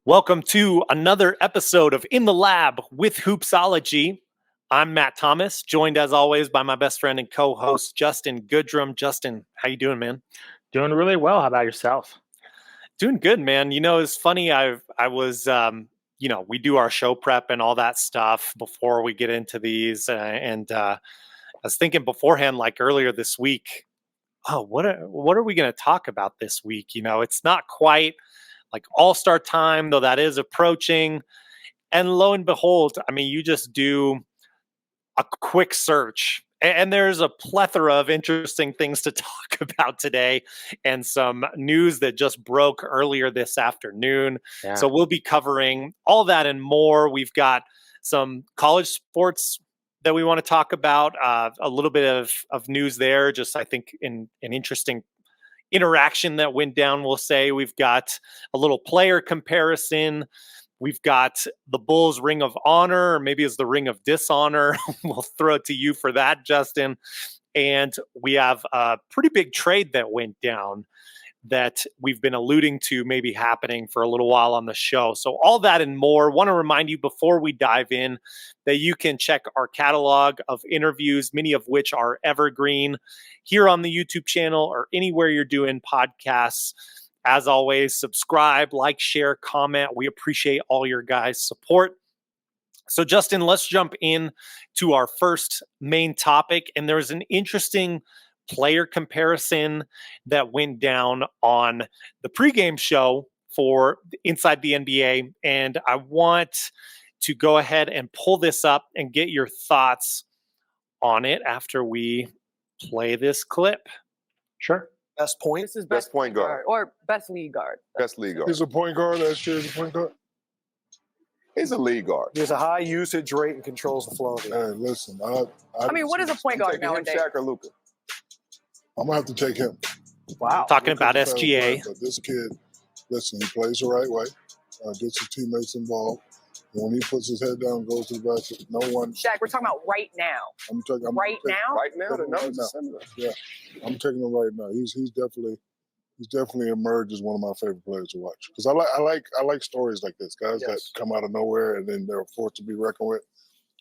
Welcome to another episode of In the Lab with Hoopsology. I'm Matt Thomas, joined as always by my best friend and co-host Justin Goodrum. Justin, how you doing, man? Doing really well. How about yourself? Doing good, man. You know, it's funny. We do our show prep and all that stuff before we get into these, I was thinking beforehand, like earlier this week. Oh, what are we going to talk about this week? You know, it's not quite like all-star time, though that is approaching. And lo and behold, I mean, you just do a quick search, and there's a plethora of interesting things to talk about today and some news that just broke earlier this afternoon. Yeah. So we'll be covering all that and more. We've got some college sports that we want to talk about, a little bit of news there, just I think in an interesting interaction that went down, we'll say. We've got a little player comparison. We've got the Bulls Ring of Honor, or maybe it's the Ring of Dishonor. We'll throw it to you for that, Justin. And we have a pretty big trade that went down that we've been alluding to maybe happening for a little while on the show. So all that and more. Want to remind you before we dive in that you can check our catalog of interviews, many of which are evergreen, here on the YouTube channel or anywhere you're doing podcasts. As always, subscribe, like, share, comment. We appreciate all your guys' support. So Justin, let's jump in to our first main topic. And there's an interesting player comparison that went down on the pregame show for Inside the NBA. And I want to go ahead and pull this up and get your thoughts on it after we play this clip. Sure. Best point? This is best point guard. Or best lead guard. Best lead guard. He's a point guard. Last year, he's a point guard. He's a lead guard. There's a high usage rate and controls the flow. Hey, listen. I mean, what is a point guard nowadays? Shaq or Luka? I'm gonna have to take him. Wow. Talking about Luka's a better SGA. player, but this kid, listen, he plays the right way. Gets his teammates involved. And when he puts his head down, goes to the basket, no one. Shaq, we're talking about right now. I'm taking Right now? Right now, the numbers right are similar. Yeah, I'm taking him right now. He's definitely emerged as one of my favorite players to watch because I like stories like this, guys that come out of nowhere and then they're forced to be reckoned with.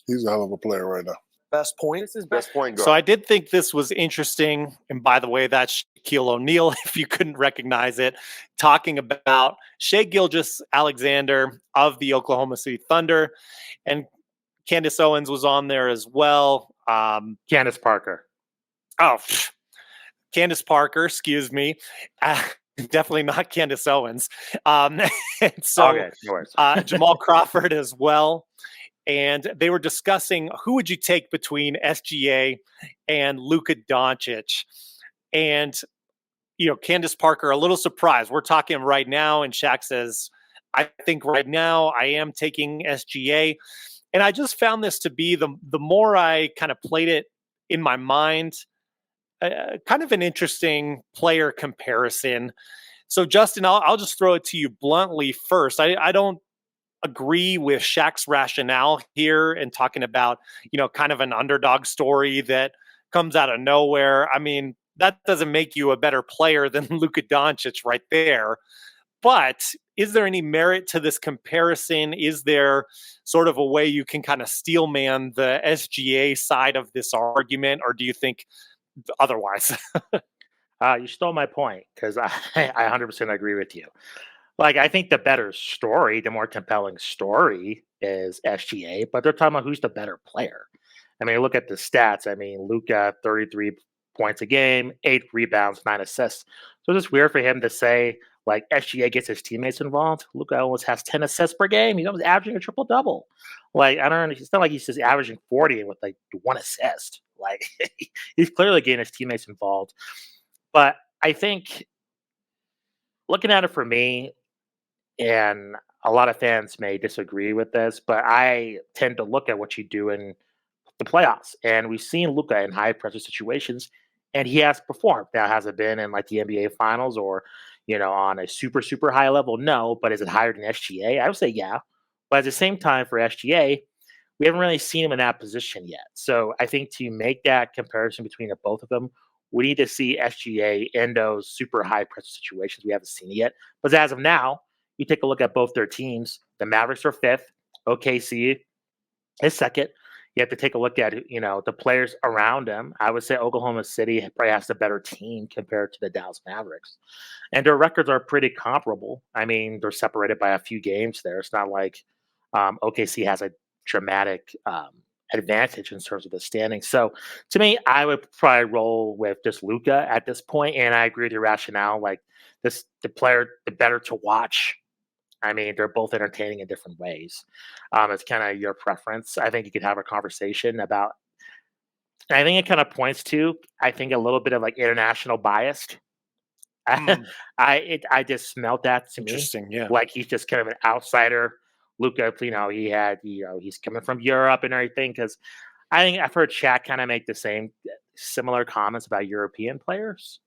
He's a hell of a player right now. Best point? This is Best point guard. So I did think this was interesting. And by the way, that's Shaquille O'Neal, if you couldn't recognize it, talking about Shai Gilgeous-Alexander of the Oklahoma City Thunder. And Candace Owens was on there as well. Candace Parker. Candace Parker, excuse me. Definitely not Candace Owens. And so Okay, no worries. Jamal Crawford as well. And they were discussing who would you take between SGA and Luka Doncic. And, you know, Candace Parker, a little surprised. We're talking right now, and Shaq says, I think right now I am taking SGA. And I just found this to be, the more I kind of played it in my mind, kind of an interesting player comparison. So, Justin, I'll just throw it to you bluntly first. I don't agree with Shaq's rationale here and talking about, you know, kind of an underdog story that comes out of nowhere. I mean, that doesn't make you a better player than Luka Doncic right there. But is there any merit to this comparison? Is there sort of a way you can kind of steelman the SGA side of this argument, or do you think otherwise? You stole my point because I 100% agree with you. Like, I think the better story, the more compelling story is SGA, but they're talking about who's the better player. I mean, look at the stats. I mean, Luka, 33 points a game, 8 rebounds, 9 assists. So it's just weird for him to say, like, SGA gets his teammates involved. Luka almost has 10 assists per game. He's almost averaging a triple-double. Like, I don't know. It's not like he's just averaging 40 with, like, 1 assist. Like, he's clearly getting his teammates involved. But I think, looking at it for me, and a lot of fans may disagree with this, but I tend to look at what you do in the playoffs. And we've seen Luka in high pressure situations, and he has performed. Now, has it been in like the NBA finals or, you know, on a super, super high level? No, but is it higher than SGA? I would say yeah. But at the same time, for SGA, we haven't really seen him in that position yet. So I think to make that comparison between the both of them, we need to see SGA in those super high pressure situations. We haven't seen it yet. But as of now, you take a look at both their teams. The Mavericks are 5th. OKC is 2nd. You have to take a look at, the players around them. I would say Oklahoma City probably has the better team compared to the Dallas Mavericks. And their records are pretty comparable. I mean, they're separated by a few games there. It's not like OKC has a dramatic advantage in terms of the standings. So to me, I would probably roll with just Luka at this point. And I agree with your rationale. Like the better to watch. I mean, they're both entertaining in different ways. It's kind of your preference. I think you could have a conversation about. I think it kind of points to, I think, a little bit of like international bias. I just smelled that to me. Interesting, yeah. Like he's just kind of an outsider. Luka, he's coming from Europe and everything. Because I think I've heard Shaq kind of make the similar comments about European players.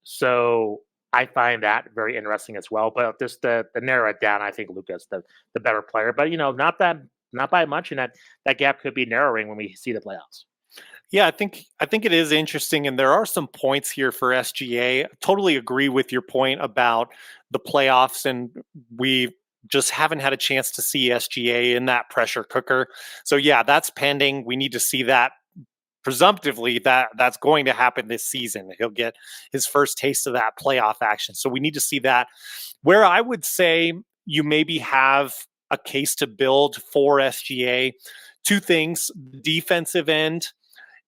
So I find that very interesting as well. But just to narrow it down, I think Luka's the better player. But not by much, and that gap could be narrowing when we see the playoffs. Yeah, I think it is interesting, and there are some points here for SGA. Totally agree with your point about the playoffs, and we just haven't had a chance to see SGA in that pressure cooker. So yeah, that's pending. We need to see that. Presumptively, that's going to happen this season. He'll get his first taste of that playoff action. So we need to see that. Where I would say you maybe have a case to build for SGA, two things: defensive end,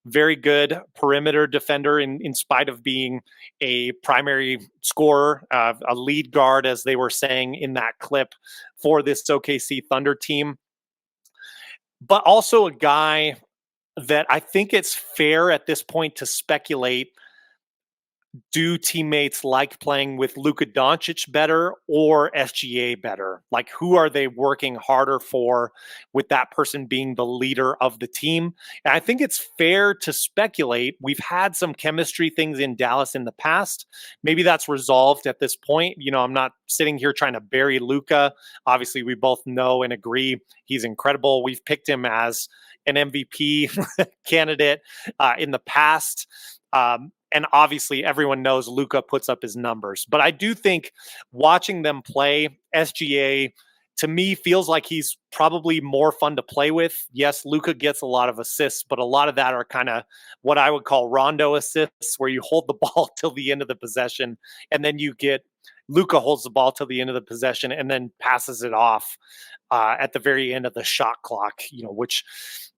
very good perimeter defender in spite of being a primary scorer, a lead guard, as they were saying in that clip for this OKC Thunder team. But also a guy that I think it's fair at this point to speculate, do teammates like playing with Luka Doncic better or SGA better? Like, who are they working harder for, with that person being the leader of the team? And I think it's fair to speculate. We've had some chemistry things in Dallas in the past. Maybe that's resolved at this point. I'm not sitting here trying to bury Luka. Obviously, we both know and agree he's incredible. We've picked him as an MVP candidate in the past. And obviously, everyone knows Luka puts up his numbers. But I do think watching them play, SGA, to me, feels like he's probably more fun to play with. Yes, Luka gets a lot of assists, but a lot of that are kind of what I would call Rondo assists, where you hold the ball till the end of the possession, and then Luka holds the ball till the end of the possession and then passes it off at the very end of the shot clock, which,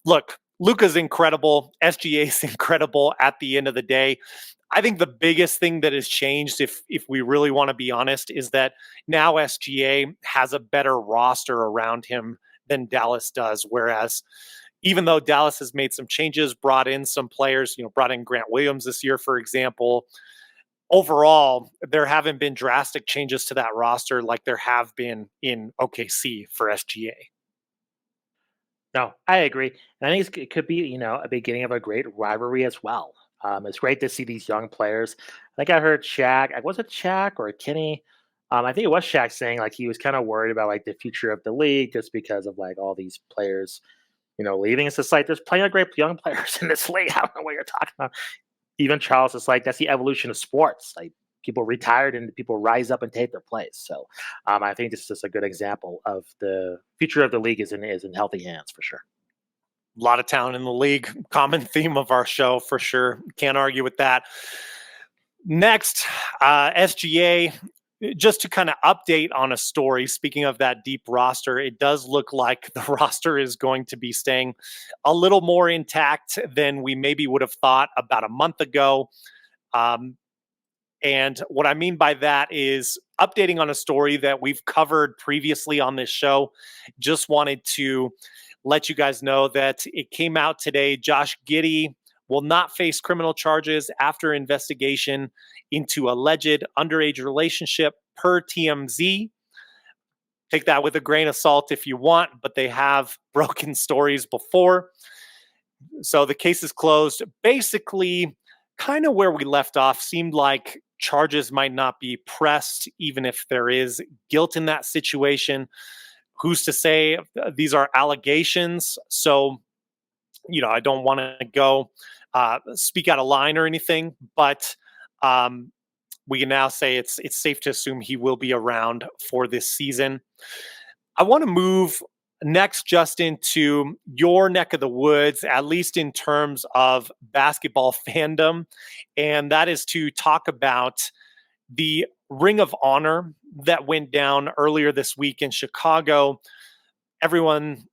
look, Luka's incredible. SGA's incredible at the end of the day. I think the biggest thing that has changed, if we really want to be honest, is that now SGA has a better roster around him than Dallas does. Whereas even though Dallas has made some changes, brought in some players, brought in Grant Williams this year, for example, overall, there haven't been drastic changes to that roster like there have been in OKC for SGA. No, I agree. And I think it could be, a beginning of a great rivalry as well. It's great to see these young players. I think I heard Shaq. Was it Shaq or Kenny? I think it was Shaq saying like he was kind of worried about like the future of the league just because of like all these players, leaving. It's just like there's plenty of great young players in this league. I don't know what you're talking about. Even Charles is like, that's the evolution of sports. Like people retired and people rise up and take their place. So I think this is just a good example of the future of the league is in healthy hands for sure. A lot of talent in the league. Common theme of our show for sure. Can't argue with that. Next, SGA, just to kind of update on a story. Speaking of that deep roster, it does look like the roster is going to be staying a little more intact than we maybe would have thought about a month ago. And what I mean by that is updating on a story that we've covered previously on this show. Just wanted to let you guys know that it came out today. Josh Giddey will not face criminal charges after investigation into alleged underage relationship per TMZ. Take that with a grain of salt if you want, but they have broken stories before. So the case is closed. Basically, kind of where we left off, seemed like charges might not be pressed, even if there is guilt in that situation. Who's to say? These are allegations. So, I don't want to go speak out of line or anything, but we can now say it's safe to assume he will be around for this season. I want to move next, Justin, to your neck of the woods, at least in terms of basketball fandom, and that is to talk about the Ring of Honor that went down earlier this week in Chicago. Everyone,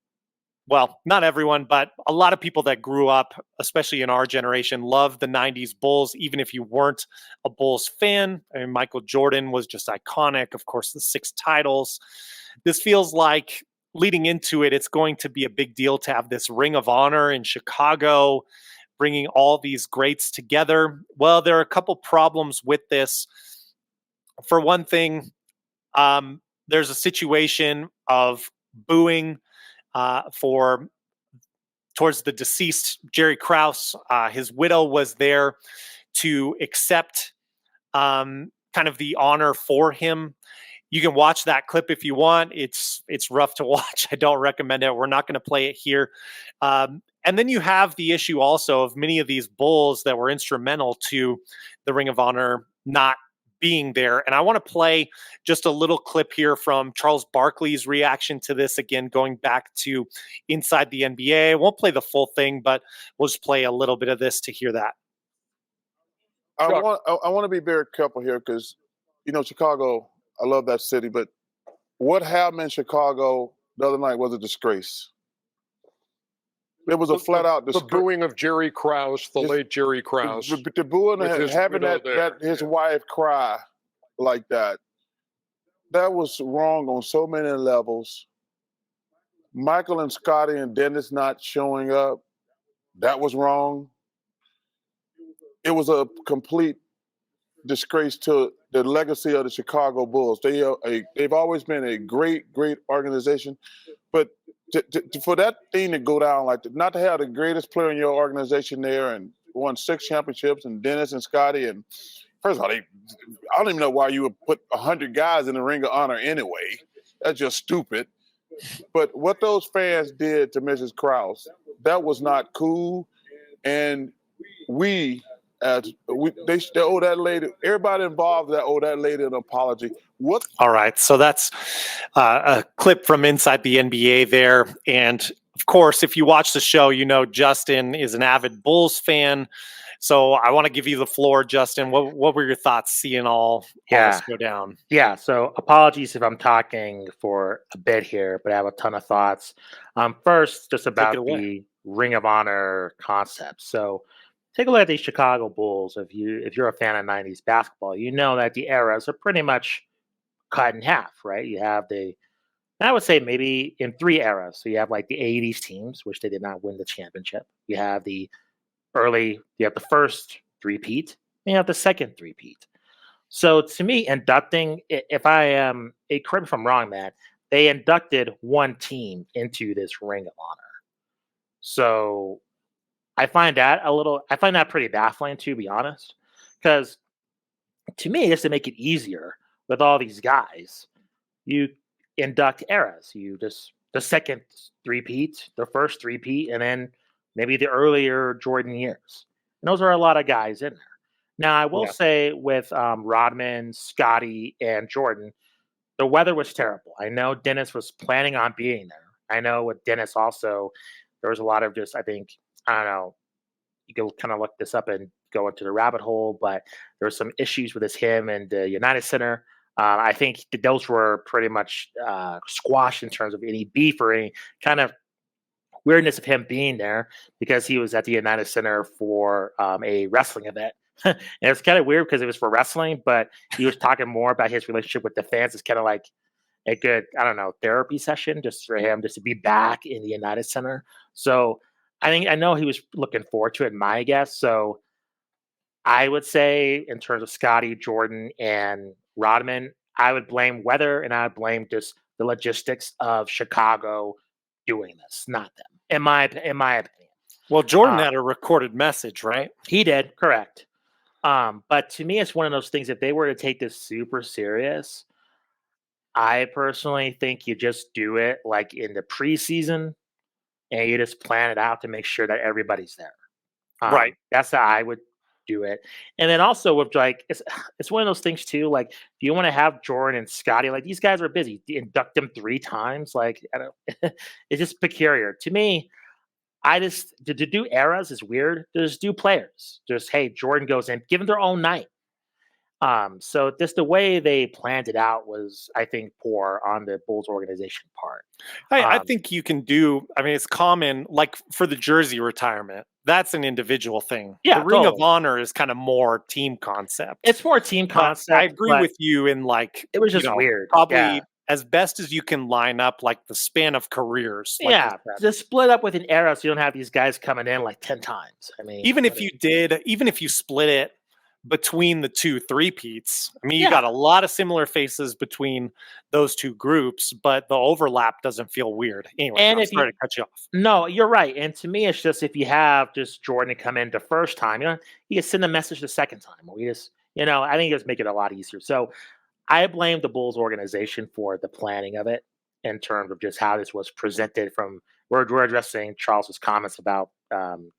well, not everyone, but a lot of people that grew up, especially in our generation, loved the 90s Bulls, even if you weren't a Bulls fan. I mean, Michael Jordan was just iconic. Of course, the 6 titles. This feels like, leading into it, it's going to be a big deal to have this Ring of Honor in Chicago, bringing all these greats together. Well, there are a couple problems with this. For one thing, there's a situation of booing towards the deceased Jerry Krause. His widow was there to accept kind of the honor for him. You can watch that clip if you want. It's rough to watch. I don't recommend it. We're not going to play it here. And then you have the issue also of many of these Bulls that were instrumental to the Ring of Honor not being there. And I want to play just a little clip here from Charles Barkley's reaction to this, again, going back to Inside the NBA. I won't play the full thing, but we'll just play a little bit of this to hear that. I want to be very careful here because, Chicago, I love that city, but what happened in Chicago the other night was a disgrace. It was a flat-out disgrace. The booing of Jerry Krause, late Jerry Krause. The booing and having his wife cry like that was wrong on so many levels. Michael and Scotty and Dennis not showing up, that was wrong. It was a complete disgrace to the legacy of the Chicago Bulls. They've always been a great, great organization, but for that thing to go down like that, not to have the greatest player in your organization there and won 6 championships, and Dennis and Scotty, and first of all, I don't even know why you would put 100 guys in the Ring of Honor anyway. That's just stupid. But what those fans did to Mrs. Krause, that was not cool, and they owe that lady, everybody involved that owe that lady an apology. All right, so that's a clip from Inside the NBA there. And of course, if you watch the show, Justin is an avid Bulls fan. So I want to give you the floor, Justin. What were your thoughts seeing all this go down? Yeah, so apologies if I'm talking for a bit here, but I have a ton of thoughts. First, just about the Ring of Honor concept. So take a look at the Chicago Bulls. If you're a fan of 90s basketball, you know that the eras are pretty much cut in half, right? You have I would say maybe in 3 eras. So you have like the 80s teams, which they did not win the championship. You have the first three-peat, and you have the second three-peat. So to me, inducting, if I am, correct me if I'm wrong, Matt, they inducted one team into this Ring of Honor. So I find that pretty baffling, to be honest, because to me, just to make it easier with all these guys, you induct eras. You just the second three-peat, the first three-peat, and then maybe the earlier Jordan years. And those are a lot of guys in there. Now, I will say with Rodman, Scotty, and Jordan, the weather was terrible. I know Dennis was planning on being there. I know with Dennis also, there was a lot of just, I don't know, you can kind of look this up and go into the rabbit hole, but there were some issues with him and the United Center. I think those were pretty much squashed in terms of any beef or any kind of weirdness of him being there because he was at the United Center for a wrestling event. And it's kind of weird because it was for wrestling, but he was talking more about his relationship with the fans. It's kind of like a good, therapy session just for him just to be back in the United Center. So I know he was looking forward to it, my guess. So I would say in terms of Scotty, Jordan, and Rodman, I would blame weather and I would blame just the logistics of Chicago doing this, not them, in my opinion. Well, Jordan had a recorded message, right? He did, correct. But to me, it's one of those things, if they were to take this super serious, I personally think you just do it like in the preseason and you just plan it out to make sure that everybody's there. Right. That's how I would do it. And then also with like it's one of those things too. Like, do you want to have Jordan and Scotty? Like these guys are busy. Induct them 3 times. Like I don't. It's just peculiar to me. I just to do eras is weird. Just do players. Just hey, Jordan goes in, give them their own night. So just the way they planned it out was, I think, poor on the Bulls organization part. I think you can do. I mean, it's common, like for the jersey retirement. That's an individual thing. Yeah, the Ring of totally. Honor is kind of more team concept. It's more team But concept. I agree but with you in like It was just weird. Probably Yeah. as best as you can line up like the span of careers. Like you Yeah, said. just split up with an era so you don't have these guys coming in like 10 times. I mean, even if you split it between the 2 three-peats, I mean, you Yeah. got a lot of similar faces between those 2 groups, but the overlap doesn't feel weird. Anyway, And I'm if you- sorry to cut you off. No, you're right. And to me, it's just if you have just Jordan come in the first time, you can send a message the second time. We just, I think just make it a lot easier. So I blame the Bulls organization for the planning of it in terms of just how this was presented from we're addressing Charles's comments about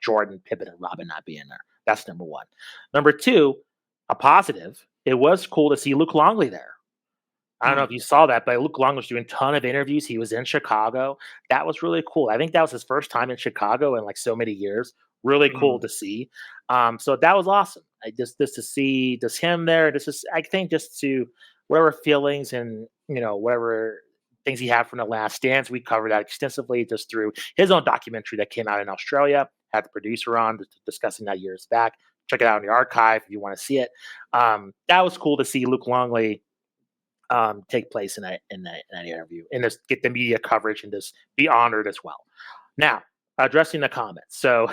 Jordan, Pippen, and Robin not being there. That's number one. Number two, a positive. It was cool to see Luke Longley there. I don't know if you saw that, but Luke Long was doing a ton of interviews. He was in Chicago. That was really cool. I think that was his first time in Chicago in like so many years. Really cool to see. So that was awesome. Just to see just him there. I think just to whatever feelings and whatever things he had from the Last Dance. We covered that extensively just through his own documentary that came out in Australia. Had the producer on discussing that years back. Check it out in the archive if you want to see it. That was cool to see Luke Longley take place in that interview and just get the media coverage and just be honored as well. Now, addressing the comments. So,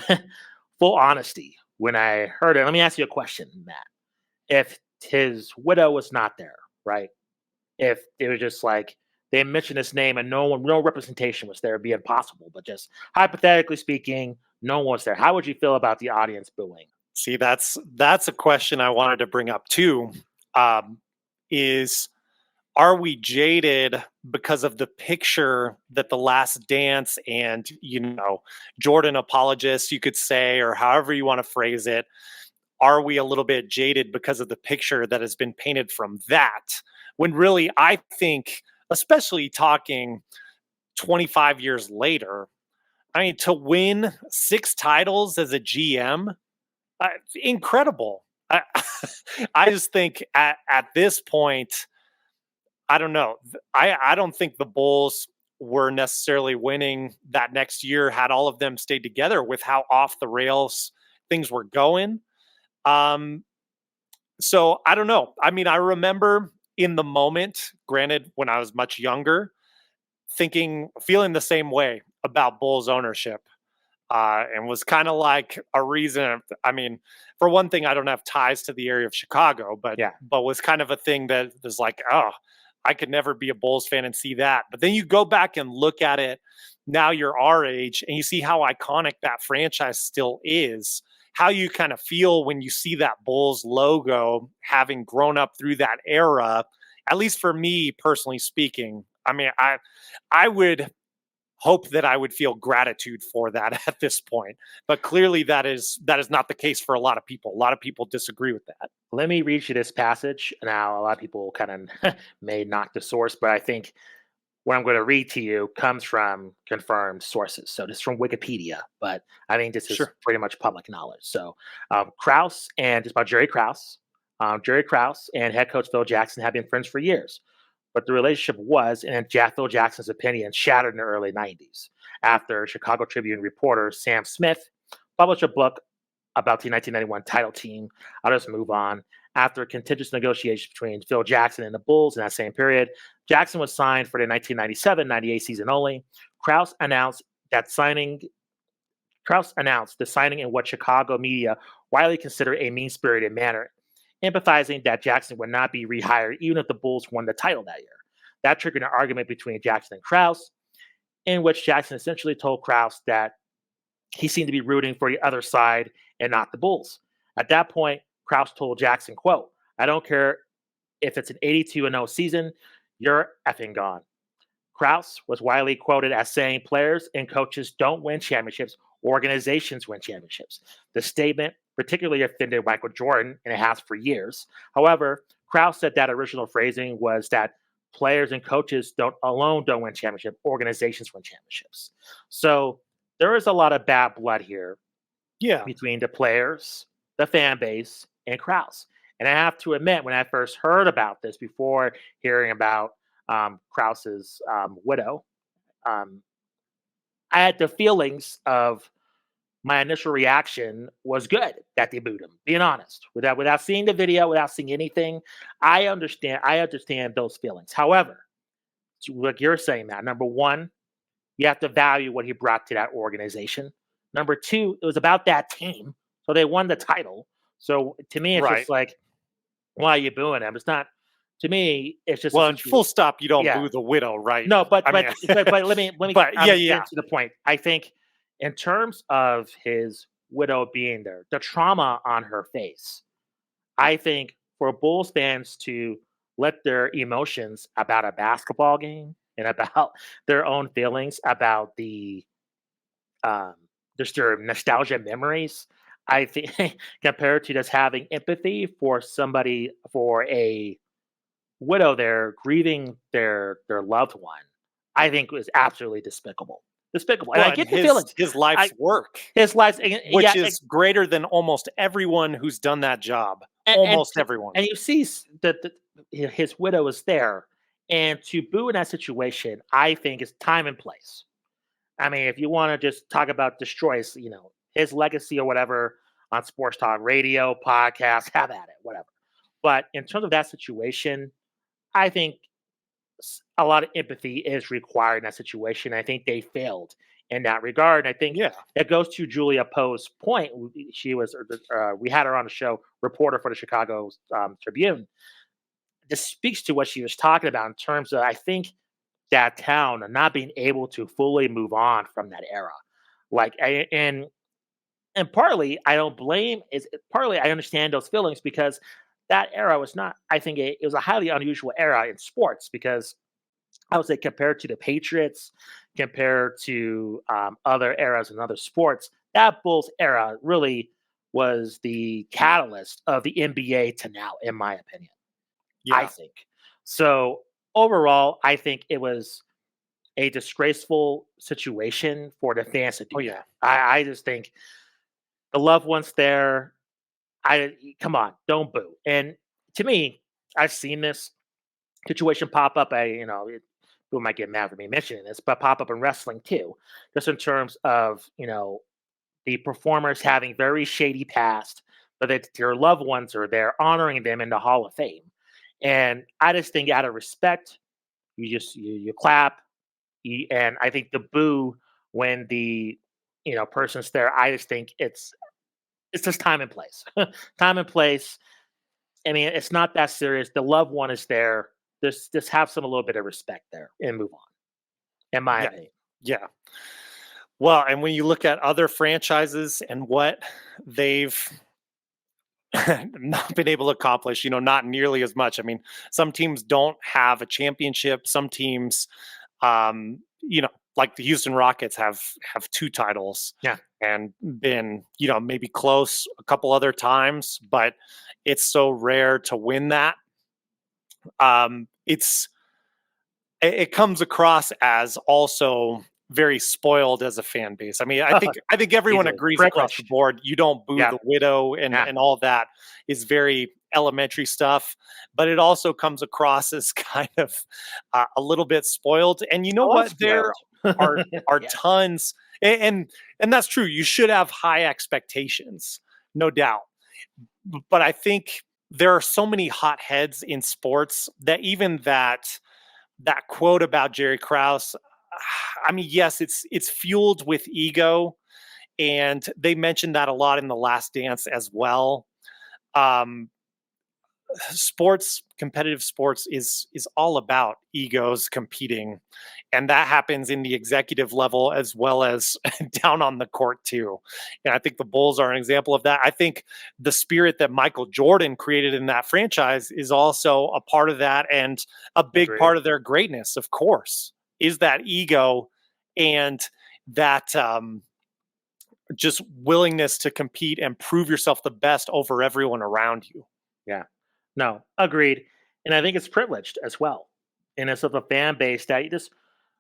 full honesty, when I heard it, let me ask you a question, Matt. If his widow was not there, right? If it was just like they mentioned his name and no representation was there, it'd be impossible. But just hypothetically speaking, no one was there. How would you feel about the audience booing? See, that's a question I wanted to bring up too. Are we jaded because of the picture that the Last Dance and, Jordan apologists, you could say, or however you want to phrase it, are we a little bit jaded because of the picture that has been painted from that? When really, I think, especially talking 25 years later, I mean, to win 6 titles as a GM, incredible. I just think at this point, I don't know. I don't think the Bulls were necessarily winning that next year had all of them stayed together with how off the rails things were going. So I don't know. I mean, I remember in the moment, granted, when I was much younger, feeling the same way about Bulls ownership. And was kind of like a reason. I mean, for one thing, I don't have ties to the area of Chicago, but was kind of a thing that was like, oh, I could never be a Bulls fan and see that. But then you go back and look at it now you're our age and you see how iconic that franchise still is, how you kind of feel when you see that Bulls logo having grown up through that era, at least for me personally speaking. I mean, I would hope that I would feel gratitude for that at this point. But clearly that is not the case for a lot of people. A lot of people disagree with that. Let me read you this passage. Now, a lot of people kind of may knock the source, but I think what I'm going to read to you comes from confirmed sources. So this is from Wikipedia, but I think this is pretty much public knowledge. So Krause, and it's about Jerry Krause. Jerry Krause and head coach Phil Jackson have been friends for years. But the relationship was, in Phil Jackson's opinion, shattered in the early 90s after Chicago Tribune reporter Sam Smith published a book about the 1991 title team. I'll just move on. After contentious negotiations between Phil Jackson and the Bulls in that same period, Jackson was signed for the 1997-98 season only. Krause announced the signing in what Chicago media widely considered a mean-spirited manner, empathizing that Jackson would not be rehired even if the Bulls won the title that year. That triggered an argument between Jackson and Krause, in which Jackson essentially told Krause that he seemed to be rooting for the other side and not the Bulls. At that point, Krause told Jackson, quote, "I don't care if it's an 82-0 season, you're effing gone." Krause was widely quoted as saying players and coaches don't win championships Organizations win championships. The statement particularly offended Michael Jordan, and it has for years. However, Krause said that original phrasing was that players and coaches don't win championships. Organizations win championships. So there is a lot of bad blood here between the players, the fan base, and Krause. And I have to admit, when I first heard about this, before hearing about Krause's widow, I had the feelings of my initial reaction was good that they booed him. Being honest, without seeing the video, without seeing anything, I understand those feelings. However, like you're saying, Matt, number one, you have to value what he brought to that organization. Number two, it was about that team, so they won the title. So to me, it's just like, why are you booing him? It's not. To me, it's just full stop. You don't boo the widow, right? No, but let me. But get to the point. I think in terms of his widow being there, the trauma on her face, I think for Bulls fans to let their emotions about a basketball game and about their own feelings about the just their nostalgia memories, I think compared to just having empathy for somebody, for a widow there grieving their loved one, I think was absolutely despicable. And I get the feeling his life's work, which is greater than almost everyone who's done that job. Almost everyone. And you see that his widow is there, and to boo in that situation, I think is time and place. I mean, if you want to just talk about destroys, his legacy or whatever on sports talk radio, podcast, have at it, whatever. But in terms of that situation, I think a lot of empathy is required in that situation. I think they failed in that regard. And I think that goes to Julia Poe's point. She was, we had her on the show, reporter for the Chicago Tribune. This speaks to what she was talking about in terms of, I think, that town and not being able to fully move on from that era. And partly I don't blame, partly I understand those feelings, because that era was not, I think it was a highly unusual era in sports, because I would say compared to the Patriots, compared to other eras in other sports, that Bulls era really was the catalyst of the NBA to now, in my opinion. I think. So overall, I think it was a disgraceful situation for the fans to do. I just think the loved ones there, come on, don't boo. And to me, I've seen this situation pop up. People might get mad for me mentioning this, but pop up in wrestling too, just in terms of the performers having very shady past, but that their loved ones are there honoring them in the Hall of Fame. And I just think, out of respect, you clap, and I think the boo when the person's there, I just think it's just time and place. Time and place. I mean, it's not that serious. The loved one is there. Just have a little bit of respect there and move on, in my opinion. Yeah. Well, and when you look at other franchises and what they've not been able to accomplish, not nearly as much. I mean, some teams don't have a championship. Some teams, like the Houston Rockets have 2 titles. And been, maybe close a couple other times, but it's so rare to win that. It comes across as also very spoiled as a fan base. I mean, I think everyone agrees across the board. You don't boo the widow and all that is very elementary stuff, but it also comes across as kind of a little bit spoiled. And you know what? There are tons, and that's true. You should have high expectations, no doubt. But I think there are so many hot heads in sports that even that quote about Jerry Krause, I mean, yes, it's fueled with ego, and they mentioned that a lot in The Last Dance as well. Competitive sports is all about egos competing, and that happens in the executive level as well as down on the court too. And I think the Bulls are an example of that. I think the spirit that Michael Jordan created in that franchise is also a part of that, and a big part of their greatness, of course, is that ego and that just willingness to compete and prove yourself the best over everyone around you. Yeah. No, agreed. And I think it's privileged as well. And it's of a fan base that you just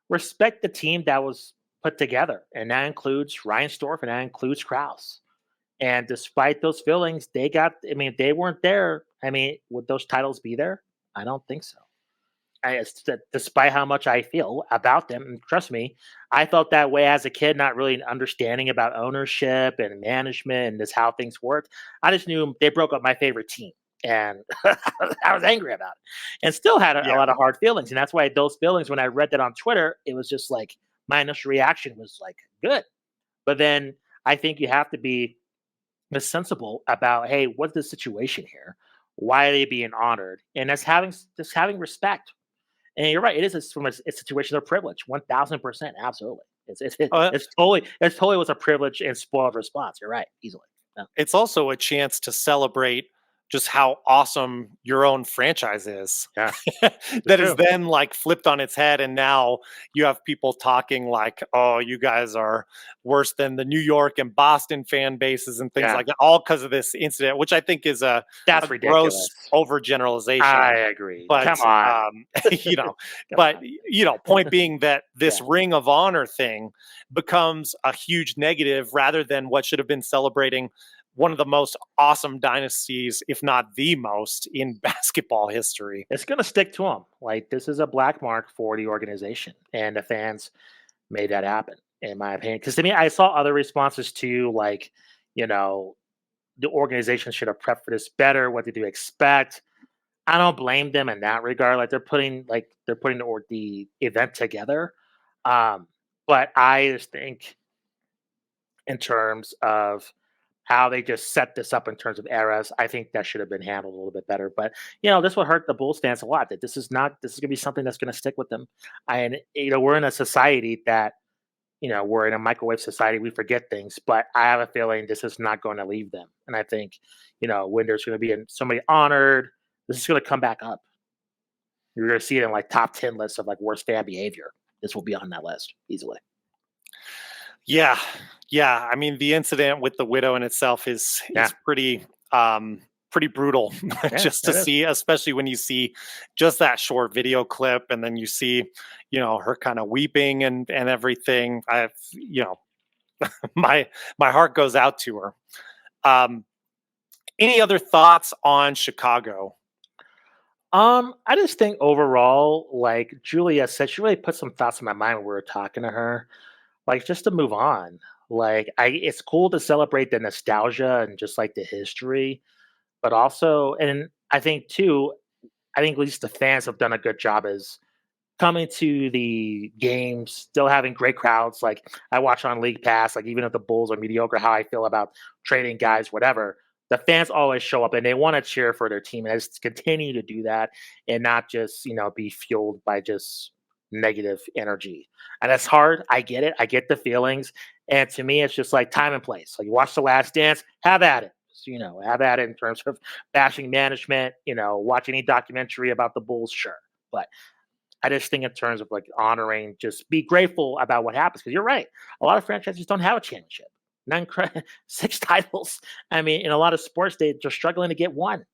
respect the team that was put together. And that includes Reinsdorf and that includes Krause. And despite those feelings, if they weren't there, would those titles be there? I don't think so. Despite how much I feel about them, and trust me, I felt that way as a kid, not really understanding about ownership and management and just how things worked. I just knew they broke up my favorite team, and I was angry about it, and still had a lot of hard feelings. And that's why those feelings, when I read that on Twitter, it was just like my initial reaction was like, good. But then I think you have to be sensible about, hey, what's the situation here? Why are they being honored? And that's having respect. And you're right. It is from a situation of privilege. 1,000%. Absolutely. It's totally was a privilege and spoiled response. You're right. Easily. Yeah. It's also a chance to celebrate just how awesome your own franchise is. Yeah. That is then like flipped on its head. And now you have people talking like, oh, you guys are worse than the New York and Boston fan bases and things like that, all because of this incident, which I think is that's ridiculous. Gross overgeneralization. I agree. But come on. Point being that this Ring of Honor thing becomes a huge negative rather than what should have been celebrating one of the most awesome dynasties, if not the most, in basketball history. It's going to stick to them. Like, this is a black mark for the organization, and the fans made that happen, in my opinion. Because to me, I saw other responses too, like, the organization should have prepped for this better. What did you expect? I don't blame them in that regard. Like, they're putting the event together. But I just think, in terms of how they just set this up in terms of eras, I think that should have been handled a little bit better. But this would hurt the Bulls fans a lot. That this is going to be something that's going to stick with them. And we're in a society that, we're in a microwave society. We forget things, but I have a feeling this is not going to leave them. And I think, when there's going to be somebody honored, this is going to come back up. You're going to see it in like top 10 lists of like worst fan behavior. This will be on that list easily. Yeah. I mean, the incident with the widow in itself is pretty brutal just to see, especially when you see just that short video clip and then you see, her kind of weeping and everything. My heart goes out to her. Any other thoughts on Chicago? I just think overall, like Julia said, she really put some thoughts in my mind when we were talking to her. Like, just to move on. Like, it's cool to celebrate the nostalgia and just like the history, but also, and I think at least the fans have done a good job as coming to the games, still having great crowds. Like, I watch on League Pass, like even if the Bulls are mediocre, how I feel about trading guys, whatever. The fans always show up and they want to cheer for their team, and just continue to do that and not just, be fueled by just negative energy. And that's hard. I get it. I get the feelings. And to me, it's just like time and place. Like, you watch The Last Dance, have at it. Have at it in terms of bashing management, watch any documentary about the Bulls, sure. But I just think in terms of like honoring, just be grateful about what happens. Because you're right. A lot of franchises don't have a championship. 6 titles. I mean, in a lot of sports, they're struggling to get one.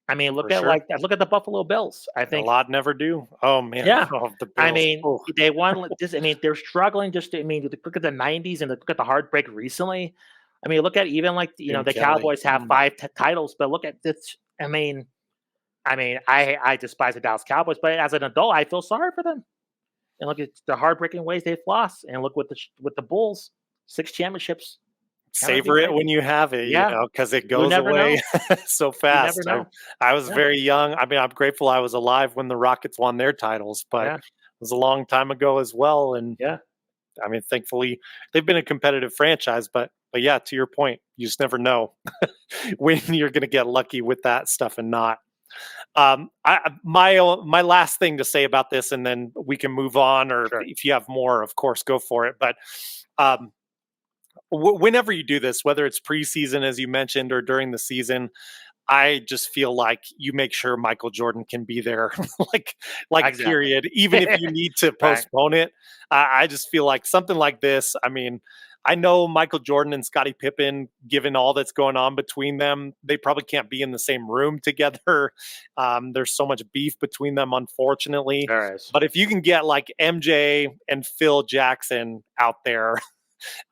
I mean, look at the Buffalo Bills. I think a lot never do. Oh man, yeah. The Bills. I mean, they won this. I mean, they're struggling. Look at the '90s and look at the heartbreak recently. I mean, look at even like the Cowboys have 5 titles, but look at this. I mean, I despise the Dallas Cowboys, but as an adult, I feel sorry for them. And look at the heartbreaking ways they've lost. And look with the Bulls, 6 championships. Savor it when you have it, because it goes away so fast. I was very young. I mean, I'm grateful I was alive when the Rockets won their titles, but it was a long time ago as well. And I mean, thankfully, they've been a competitive franchise. But yeah, to your point, you just never know when you're going to get lucky with that stuff and not. My last thing to say about this, and then we can move on, or if you have more, of course, go for it. But whenever you do this, whether it's preseason, as you mentioned, or during the season, I just feel like you make sure Michael Jordan can be there, like exactly. Period. Even if you need to postpone it, I just feel like something like this. I mean, I know Michael Jordan and Scottie Pippen, given all that's going on between them, they probably can't be in the same room together. There's so much beef between them, unfortunately. There is. But if you can get like MJ and Phil Jackson out there,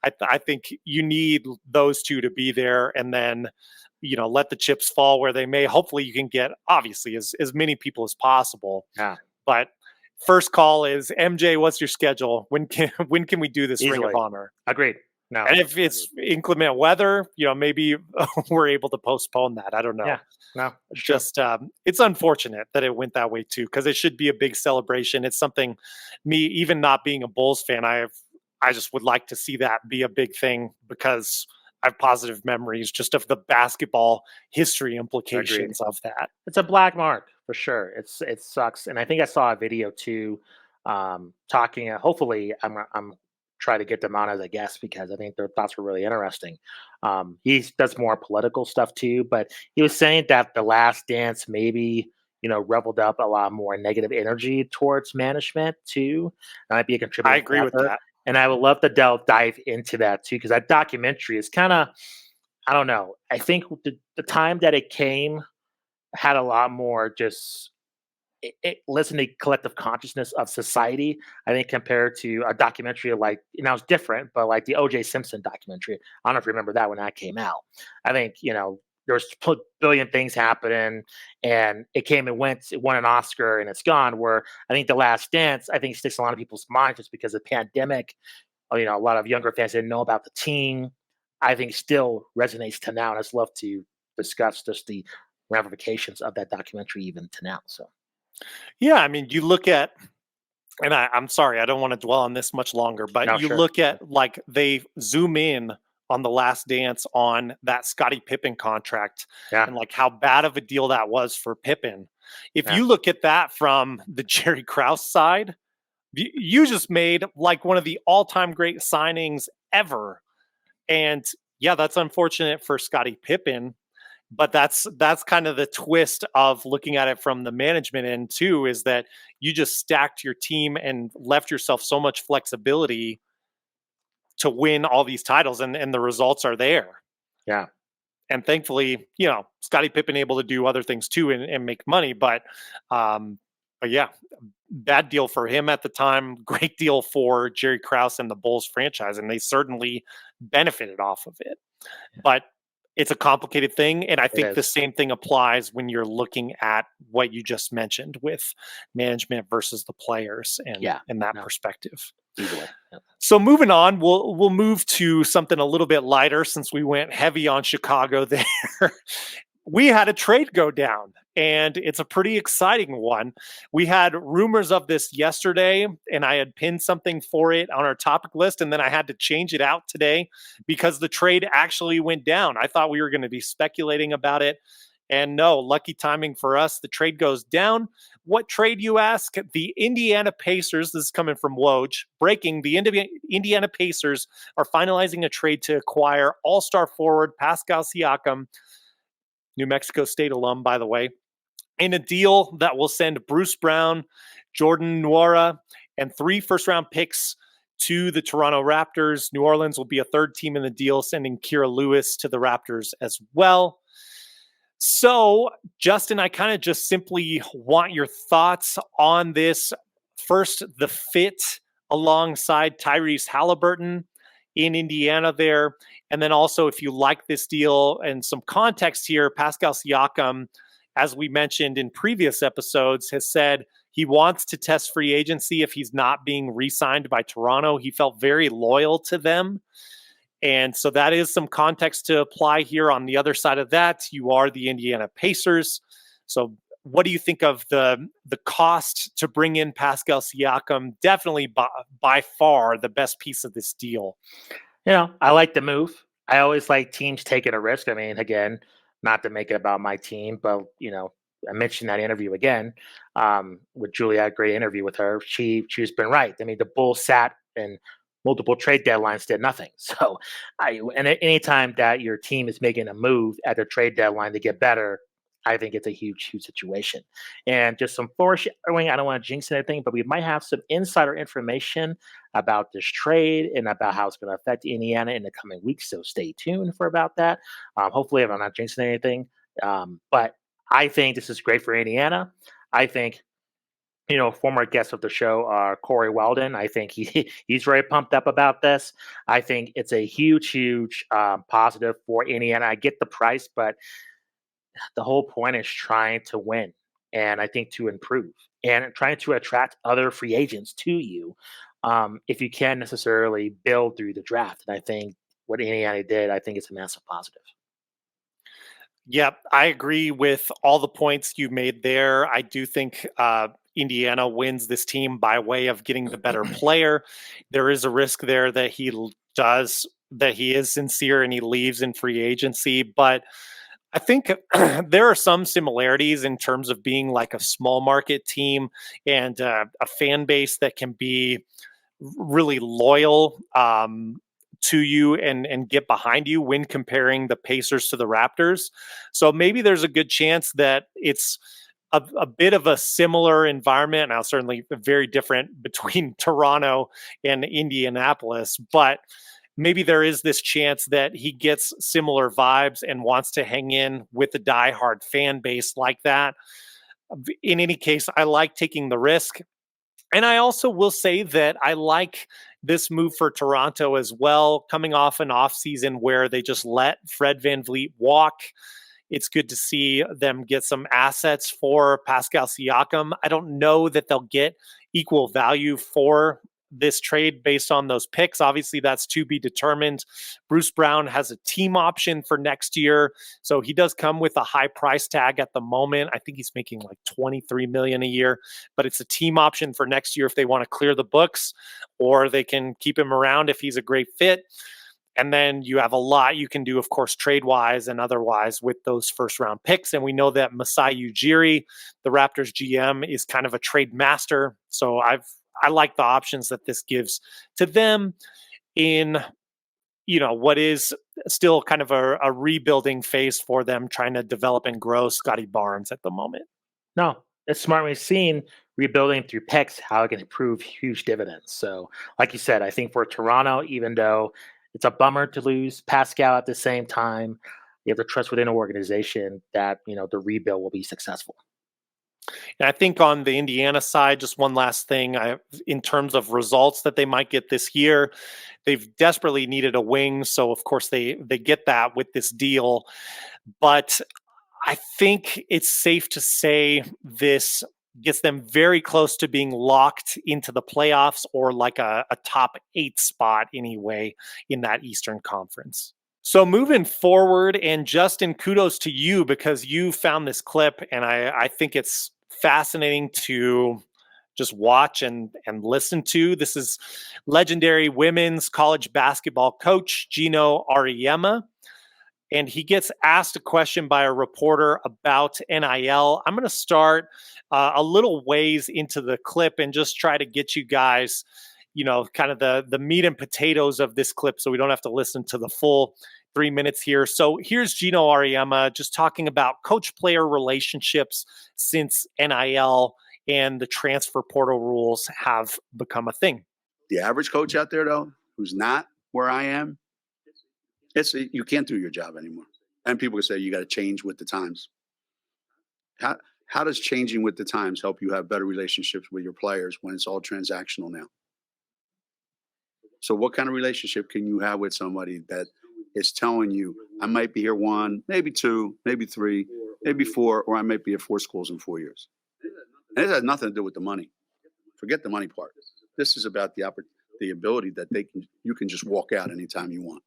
I think you need those two to be there, and then let the chips fall where they may. Hopefully you can get obviously as many people as possible. Yeah. But first call is MJ, what's your schedule? When can we do this Easily. Ring of Honor? Agreed. No. And if it's inclement weather, maybe we're able to postpone that. I don't know. Yeah. No. Just it's unfortunate that it went that way too, because it should be a big celebration. It's something me, even not being a Bulls fan, I just would like to see that be a big thing, because I have positive memories just of the basketball history implications of that. It's a black mark for sure. It sucks, and I think I saw a video too, talking. Hopefully, I'm trying to get them on as a guest, because I think their thoughts were really interesting. He does more political stuff too, but he was saying that The Last Dance maybe reveled up a lot more negative energy towards management too. That might be a contributor. I agree with that. And I would love to dive into that too, because that documentary is kind of, I don't know. I think the time that it came had a lot more just it listened to collective consciousness of society. I think compared to a documentary like, it's different, but like the O.J. Simpson documentary. I don't know if you remember that when that came out. I think there's a billion things happening, and it came and went. It won an Oscar, and it's gone. Where I think The Last Dance, I think sticks in a lot of people's minds just because of the pandemic. A lot of younger fans didn't know about the team. I think still resonates to now, and I'd love to discuss just the ramifications of that documentary even to now. So, yeah, I mean, you look at, and I'm sorry, I don't want to dwell on this much longer, but look at like they zoom in on The Last Dance on that Scottie Pippen contract, and like how bad of a deal that was for Pippen. If you look at that from the Jerry Krause side, you just made like one of the all-time great signings ever. And yeah, that's unfortunate for Scottie Pippen, but that's kind of the twist of looking at it from the management end too, is that you just stacked your team and left yourself so much flexibility to win all these titles, and the results are there. Yeah. And thankfully, Scottie Pippen able to do other things too and make money. But yeah, bad deal for him at the time. Great deal for Jerry Krause and the Bulls franchise. And they certainly benefited off of it. Yeah. But it's a complicated thing. And I think the same thing applies when you're looking at what you just mentioned with management versus the players and that perspective. So moving on, we'll move to something a little bit lighter, since we went heavy on Chicago there. We had a trade go down, and it's a pretty exciting one. We had rumors of this yesterday, and I had pinned something for it on our topic list, and then I had to change it out today because the trade actually went down. I thought we were going to be speculating about it, and no, lucky timing for us, the trade goes down. What trade, you ask? The Indiana Pacers, this is coming from Woj, breaking, the Indiana Pacers are finalizing a trade to acquire all-star forward Pascal Siakam, New Mexico State alum, by the way, in a deal that will send Bruce Brown, Jordan Nwora, and 3 first-round picks to the Toronto Raptors. New Orleans will be a third team in the deal, sending Kira Lewis to the Raptors as well. So, Justin, I kind of just simply want your thoughts on this. First, the fit alongside Tyrese Halliburton in Indiana there. And then also, if you like this deal, and some context here, Pascal Siakam, as we mentioned in previous episodes, has said he wants to test free agency if he's not being re-signed by Toronto. He felt very loyal to them. And so that is some context to apply here. On the other side of that, you are the Indiana Pacers. So what do you think of the cost to bring in Pascal Siakam? Definitely by far the best piece of this deal. I like the move. I always like teams taking a risk. I mean, again, not to make it about my team, but, I mentioned that interview again with Julia, great interview with her. She's been right. I mean, the Bulls sat and multiple trade deadlines did nothing. So and anytime that your team is making a move at the trade deadline to get better, I think it's a huge situation. And just some foreshadowing, I don't want to jinx anything, but we might have some insider information about this trade and about how it's going to affect Indiana in the coming weeks. So stay tuned for about that. Hopefully, I'm not jinxing anything. But I think this is great for Indiana. I think, former guest of the show, Corey Weldon. I think he's very pumped up about this. I think it's a huge positive for Indiana. I get the price, but the whole point is trying to win, and I think to improve and trying to attract other free agents to you. If you can't necessarily build through the draft, and I think what Indiana did, I think it's a massive positive. Yep, I agree with all the points you made there. I do think Indiana wins this team by way of getting the better player. There is a risk there that he is sincere and he leaves in free agency, but I think there are some similarities in terms of being like a small market team and a fan base that can be really loyal to you and get behind you when comparing the Pacers to the Raptors. So maybe there's a good chance that it's a bit of a similar environment. Now, certainly very different between Toronto and Indianapolis, but maybe there is this chance that he gets similar vibes and wants to hang in with a diehard fan base like that. In any case, I like taking the risk. And I also will say that I like this move for Toronto as well, coming off an offseason where they just let Fred VanVleet walk. It's good to see them get some assets for Pascal Siakam. I don't know that they'll get equal value for this trade based on those picks. Obviously, that's to be determined. Bruce Brown has a team option for next year, so he does come with a high price tag at the moment. I think he's making like $23 million a year, but it's a team option for next year if they want to clear the books, or they can keep him around if he's a great fit. And then you have a lot you can do, of course, trade-wise and otherwise with those first-round picks. And we know that Masai Ujiri, the Raptors GM, is kind of a trade master. So I like the options that this gives to them in, what is still kind of a rebuilding phase for them, trying to develop and grow Scotty Barnes at the moment. No, it's smart. We've seen rebuilding through picks, how it can prove huge dividends. So like you said, I think for Toronto, even though it's a bummer to lose Pascal at the same time, you have to trust within an organization that, the rebuild will be successful. And I think on the Indiana side, just one last thing, in terms of results that they might get this year, they've desperately needed a wing. So, of course, they get that with this deal. But I think it's safe to say this gets them very close to being locked into the playoffs or like a top 8 spot anyway in that Eastern Conference. So moving forward, and Justin, kudos to you because you found this clip, and I think it's fascinating to just watch and listen to. This is legendary women's college basketball coach Geno Auriemma, and he gets asked a question by a reporter about NIL. I'm going to start a little ways into the clip and just try to get you guys, kind of the meat and potatoes of this clip so we don't have to listen to the full 3 minutes here. So here's Geno Auriemma just talking about coach-player relationships since NIL and the transfer portal rules have become a thing. The average coach out there, though, who's not where I am, you can't do your job anymore. And people can say you got to change with the times. How does changing with the times help you have better relationships with your players when it's all transactional now? So what kind of relationship can you have with somebody that is telling you, I might be here 1, maybe 2, maybe 3, maybe 4, or I might be at 4 schools in 4 years? And it has nothing to do with the money. Forget the money part. This is about the ability that you can just walk out anytime you want.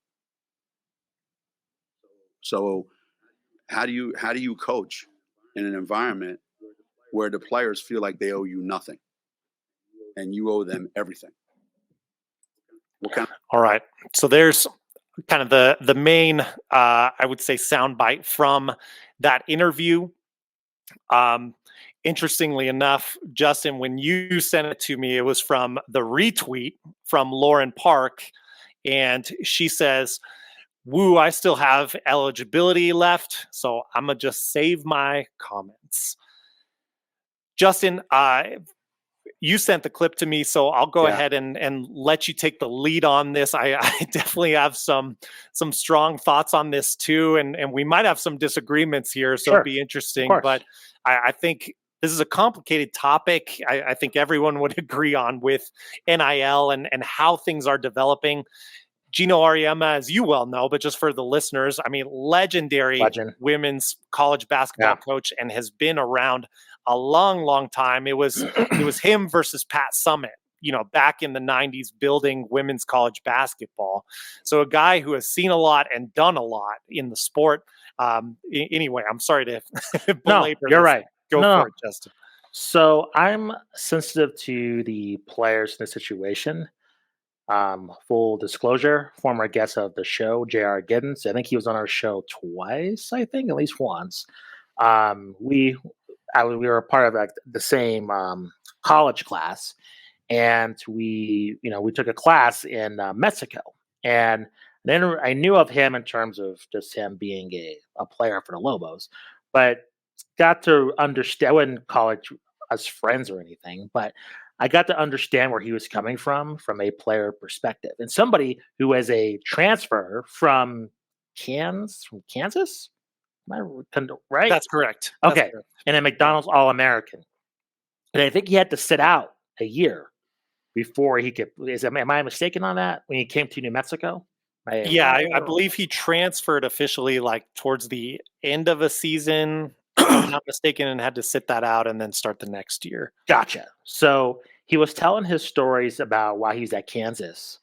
So how do you coach in an environment where the players feel like they owe you nothing and you owe them everything? All right. So there's kind of the main, I would say, soundbite from that interview. Interestingly enough, Justin, when you sent it to me, it was from the retweet from Lauren Park. And she says, woo, I still have eligibility left, so I'm going to just save my comments. Justin, you sent the clip to me, so I'll go ahead and let you take the lead on this. I definitely have some strong thoughts on this too, and we might have some disagreements here, so it'll be interesting. But I think this is a complicated topic. I think everyone would agree on with NIL and how things are developing. Geno Auriemma, as you well know, but just for the listeners, I mean, legendary women's college basketball coach, and has been around a long time. It was him versus Pat Summitt, back in the 90s, building women's college basketball. So a guy who has seen a lot and done a lot in the sport. Anyway, I'm sorry to belabor you're this. right. Go for it, Justin. So I'm sensitive to the players in the situation. Full disclosure, former guest of the show, J.R. Giddens. I think he was on our show twice, at least once. We were a part of the same college class, and we took a class in Mexico. And then I knew of him in terms of just him being a player for the Lobos, but got to understand. I wouldn't call it as friends or anything, but I got to understand where he was coming from a player perspective, and somebody who was a transfer from Kansas. Am I right? That's correct. Okay, That's correct. And a McDonald's All-American, and I think he had to sit out a year before he could. Am I mistaken on that? When he came to New Mexico? I believe he transferred officially towards the end of a season. If I'm not mistaken, and had to sit that out and then start the next year. Gotcha. So he was telling his stories about why he was at Kansas.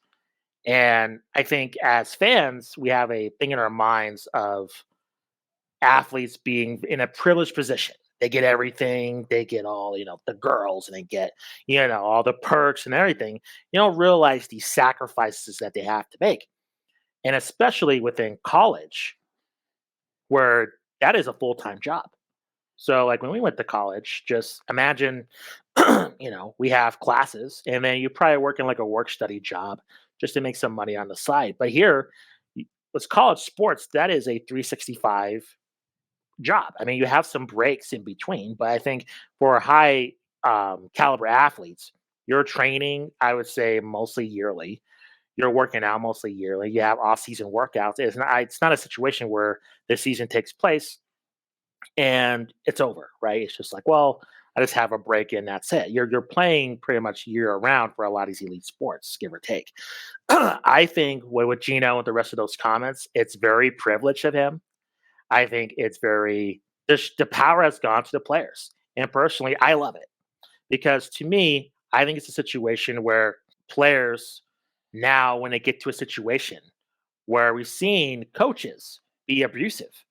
And I think as fans, we have a thing in our minds of athletes being in a privileged position. They get everything. They get all, the girls, and they get, all the perks and everything. You don't realize the sacrifices that they have to make. And especially within college, where that is a full-time job. So when we went to college, just imagine, we have classes, and then you probably work in a work study job just to make some money on the side. But here, with college sports, that is a 365 job. I mean, you have some breaks in between, but I think for high caliber athletes, you're training, I would say, mostly yearly. You're working out mostly yearly. You have off-season workouts. It's not a situation where the season takes place and it's over, right? It's just I just have a break and that's it. You're playing pretty much year round for a lot of these elite sports, give or take. I think with Geno and the rest of those comments, it's very privileged of him. I think it's the power has gone to the players. And personally, I love it because to me, I think it's a situation where players now, when they get to a situation where we've seen coaches be abusive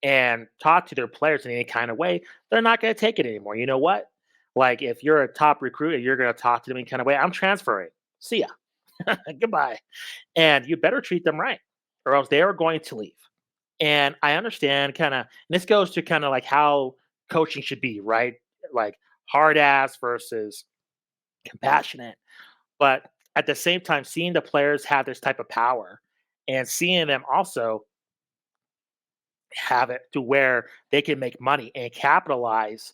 and talk to their players in any kind of way, they're not going to take it anymore. You know what? If you're a top recruit and you're going to talk to them in any kind of way, I'm transferring. See ya. Goodbye. And you better treat them right, or else they are going to leave. And I understand and this goes to how coaching should be, right? Hard ass versus compassionate. But at the same time, seeing the players have this type of power and seeing them also have it to where they can make money and capitalize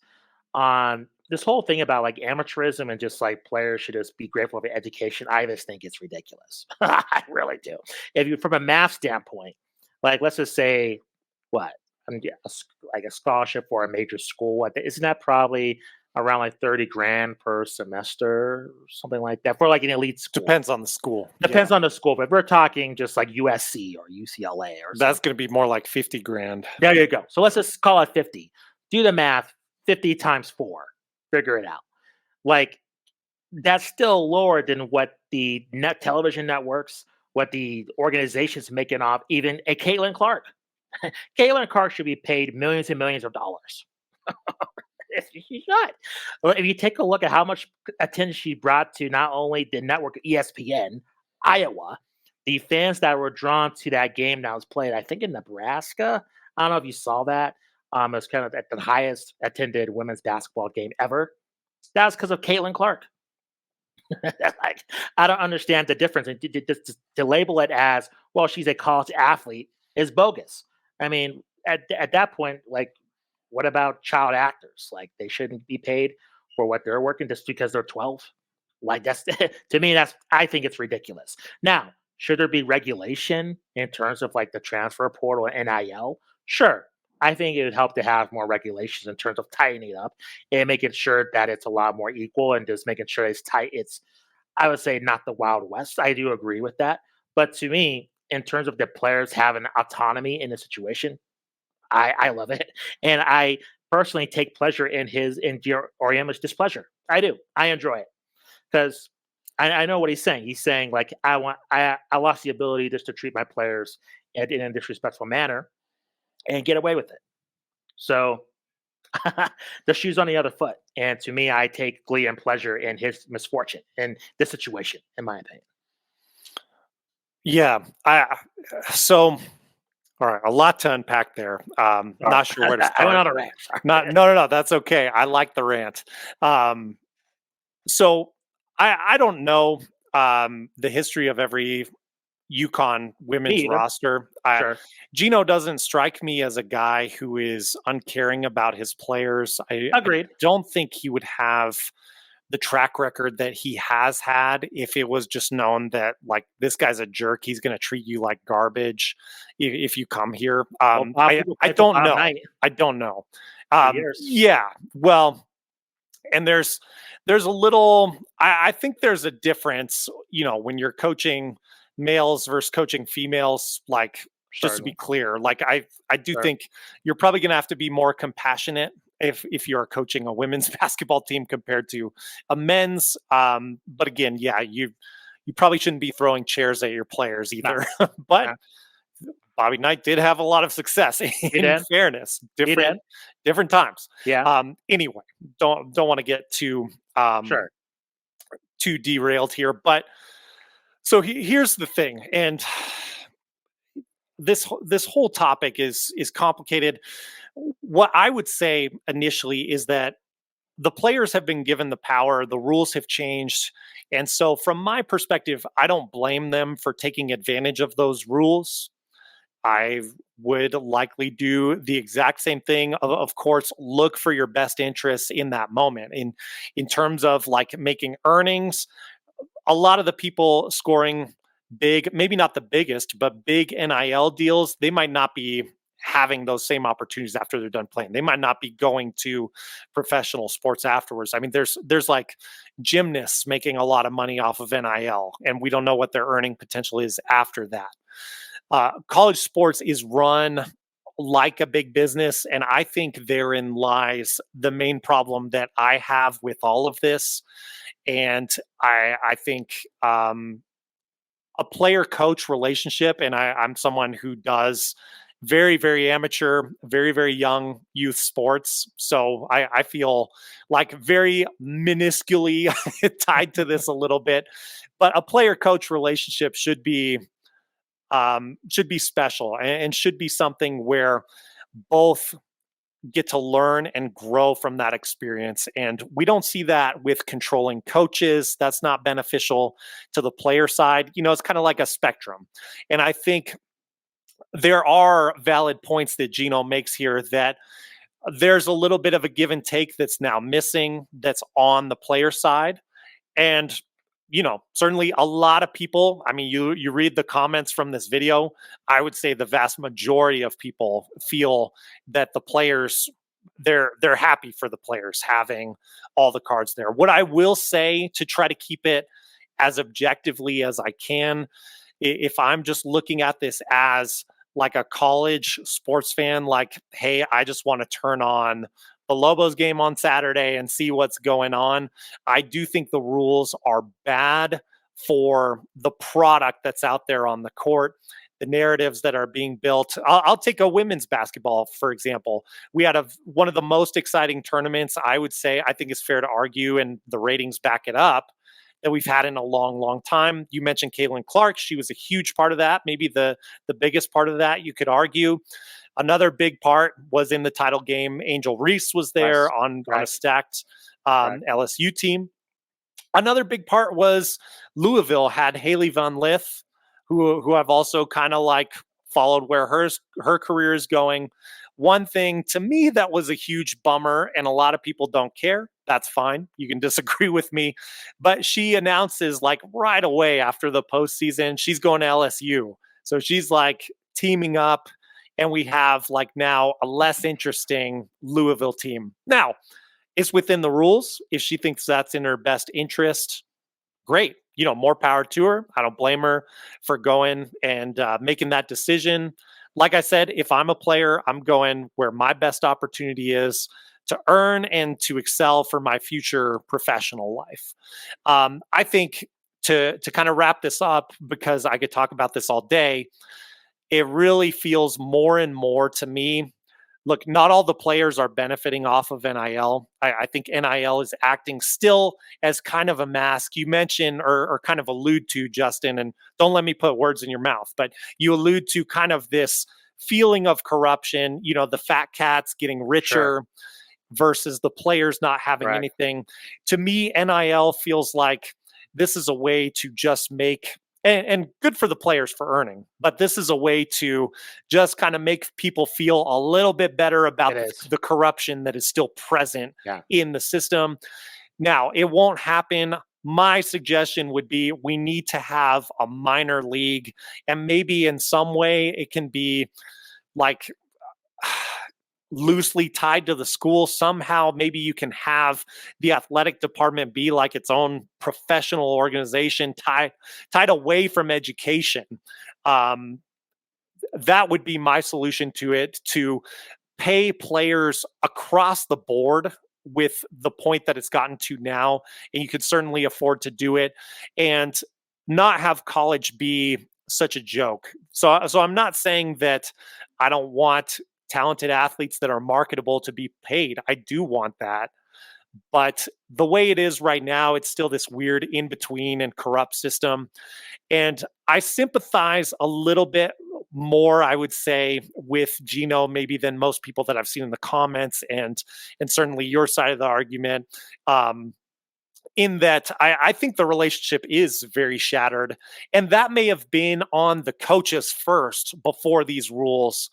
on this whole thing about amateurism and just players should just be grateful for education. I just think it's ridiculous. I really do. If you, from a math standpoint, let's just say a scholarship for a major school, isn't that probably around $30,000 per semester or something like that for an elite school? Depends on the school. Depends on the school, but if we're talking just USC or UCLA or that's going to be more like $50,000. There you go. So let's just call it 50. Do the math. 50 times 4. Figure it out. That's still lower than what the television networks, what the organizations making off even a Caitlin Clark. Caitlin Clark should be paid millions and millions of dollars. She's not. If you take a look at how much attention she brought to not only the network ESPN, Iowa, the fans that were drawn to that game that was played, I think in Nebraska. I don't know if you saw that. It was kind of at the highest attended women's basketball game ever. That's because of Caitlin Clark. I don't understand the difference. And to label it as, well, she's a college athlete is bogus. I mean, at that point, like, what about child actors? Like, they shouldn't be paid for what they're working just because they're 12. Like, that's to me, I think it's ridiculous. Now, should there be regulation in terms of like the transfer portal and NIL? Sure. I think it would help to have more regulations in terms of tightening it up and making sure that it's a lot more equal and just making sure it's tight. It's, I would say, not the Wild West. I do agree with that. But to me, in terms of the players having autonomy in the situation, I love it. And I personally take pleasure in Geno Auriemma's displeasure. I do. I enjoy it because I know what he's saying. He's saying, like, I lost the ability just to treat my players in a disrespectful manner and get away with it. So the shoe's on the other foot. And to me, I take glee and pleasure in his misfortune in this situation, in my opinion. Yeah. So all right, a lot to unpack there. Not sure where to start. I went on a rant. No. That's okay. I like the rant. So I don't know the history of every UConn women's roster. Sure. Geno doesn't strike me as a guy who is uncaring about his players. Agreed. I don't think he would have the track record that he has had if it was just known that, like, this guy's a jerk. He's going to treat you like garbage if you come here. I don't know. I don't know. Yeah. Well, and there's a little, I think there's a difference, when you're coaching males versus coaching females, like, just to be clear, like, I do think you're probably going to have to be more compassionate if you're coaching a women's basketball team compared to a men's. But again, yeah, you probably shouldn't be throwing chairs at your players either. But Bobby Knight did have a lot of success in fairness, different times. Yeah. Anyway, don't want to get too derailed here, but so here's the thing, and this whole topic is complicated. What I would say initially is that the players have been given the power, the rules have changed. And so from my perspective, I don't blame them for taking advantage of those rules. I would likely do the exact same thing. Of course, look for your best interests in that moment. In terms of, like, making earnings, a lot of the people scoring big, maybe not the biggest, but big NIL deals, they might not be having those same opportunities after they're done playing. They might not be going to professional sports afterwards. I mean, there's like gymnasts making a lot of money off of NIL, and we don't know what their earning potential is after that. College sports is run like a big business, and I think therein lies the main problem that I have with all of this. And I think a player-coach relationship, and I'm someone who does very, very amateur, very, very young youth sports. So I feel like very minusculely tied to this a little bit. But a player-coach relationship should be special and should be something where both get to learn and grow from that experience. And we don't see that with controlling coaches. That's not beneficial to the player side. It's kind of like a spectrum. And I think there are valid points that Geno makes here, that there's a little bit of a give and take that's now missing, that's on the player side. And certainly a lot of people, I mean, you read the comments from this video, I would say the vast majority of people feel that the players, they're happy for the players having all the cards there. What I will say, to try to keep it as objectively as I can, if I'm just looking at this as like a college sports fan, like, hey, I just want to turn on the Lobos game on Saturday and see what's going on, I do think the rules are bad for the product that's out there on the court, the narratives that are being built. I'll take a women's basketball, for example. We had one of the most exciting tournaments, I would say, I think it's fair to argue, and the ratings back it up, that we've had in a long, long time. You mentioned Caitlin Clark. She was a huge part of that, maybe the biggest part of that, you could argue. Another big part was in the title game. Angel Reese was there on a stacked LSU team. Another big part was Louisville had Haley Van Lith, who I've also kind of like followed where her career is going. One thing to me that was a huge bummer, and a lot of people don't care. That's fine. You can disagree with me. But she announces like right away after the postseason, she's going to LSU. So she's like teaming up, and we have like now a less interesting Louisville team. Now, it's within the rules. If she thinks that's in her best interest, great. More power to her. I don't blame her for going and making that decision. Like I said, if I'm a player, I'm going where my best opportunity is to earn and to excel for my future professional life. I think to kind of wrap this up, because I could talk about this all day, it really feels more and more to me. Look, not all the players are benefiting off of NIL. I think NIL is acting still as kind of a mask. You mentioned or kind of allude to, Justin, and don't let me put words in your mouth, but you allude to kind of this feeling of corruption, the fat cats getting richer versus the players not having anything. To me, NIL feels like this is a way to just make and good for the players for earning, but this is a way to just kind of make people feel a little bit better about the corruption that is still present in the system. Now, it won't happen. My suggestion would be we need to have a minor league, and maybe in some way it can be like loosely tied to the school somehow. Maybe you can have the athletic department be like its own professional organization tied away from education. That would be my solution to it, to pay players across the board with the point that it's gotten to now, and you could certainly afford to do it and not have college be such a joke. So I'm not saying that I don't want talented athletes that are marketable to be paid. I do want that. But the way it is right now, it's still this weird in between and corrupt system. And I sympathize a little bit more, I would say, with Geno maybe than most people that I've seen in the comments and certainly your side of the argument. In that I think the relationship is very shattered. And that may have been on the coaches first before these rules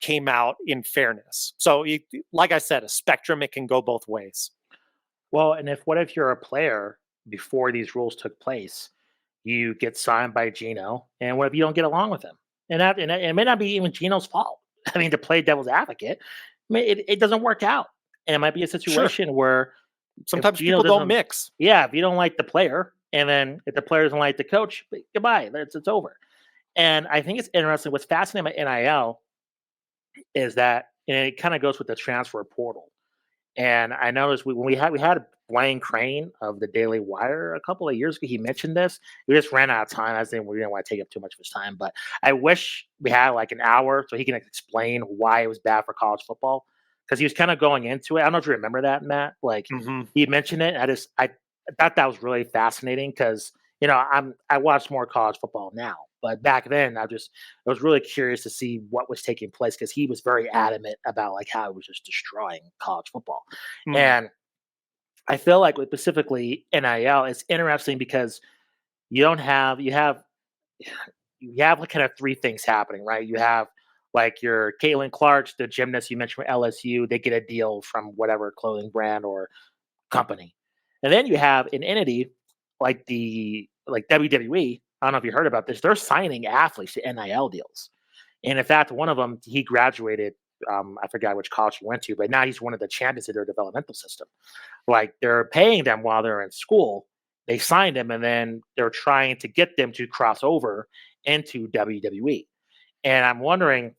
came out, in fairness. So like I said, a spectrum, it can go both ways. Well, and what if you're a player before these rules took place, you get signed by Geno, and what if you don't get along with him? And it may not be even Geno's fault. I mean, to play devil's advocate, it doesn't work out. And it might be a situation where sometimes people don't mix. Yeah, if you don't like the player, and then if the player doesn't like the coach, goodbye, it's over. And I think it's interesting. What's fascinating about NIL is that, and it kind of goes with the transfer portal. And I noticed when we had Blaine Crane of the Daily Wire a couple of years ago, he mentioned this. We just ran out of time. We didn't want to take up too much of his time, but I wish we had like an hour so he can explain why it was bad for college football, because he was kind of going into it. I don't know if you remember that, Matt. Like he mentioned it. I thought that was really fascinating because I watch more college football now. But back then, I was really curious to see what was taking place, because he was very adamant about like how it was just destroying college football. And I feel like with specifically NIL, it's interesting because you have like kind of three things happening, right? You have like your Caitlin Clarks, the gymnast you mentioned from LSU, they get a deal from whatever clothing brand or company. And then you have an entity like WWE. I don't know if you heard about this. They're signing athletes to NIL deals. And in fact, one of them, he graduated. I forgot which college he went to, but now he's one of the champions of their developmental system. Like, they're paying them while they're in school. They signed them, and then they're trying to get them to cross over into WWE. And I'm wondering,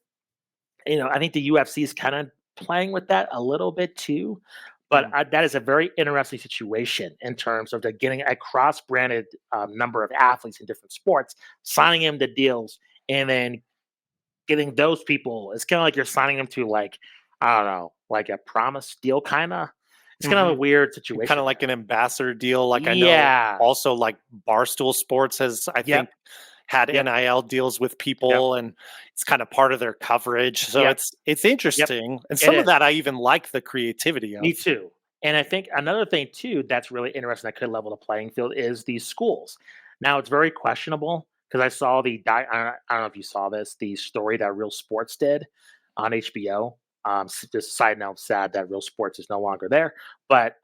I think the UFC is kind of playing with that a little bit too. But that is a very interesting situation in terms of getting a cross-branded number of athletes in different sports, signing them to deals, and then getting those people. It's kind of like you're signing them to, like, I don't know, like a promise deal, kind of. It's kind of a weird situation. Kind of like an ambassador deal. Like, I know also like Barstool Sports has, I think, had NIL deals with people, and it's kind of part of their coverage. So it's interesting. And some of that I even like the creativity of. Me too. And I think another thing too that's really interesting that could level the playing field is these schools. Now, it's very questionable because I saw I don't know if you saw this, the story that Real Sports did on HBO. Just a side note, sad that Real Sports is no longer there, but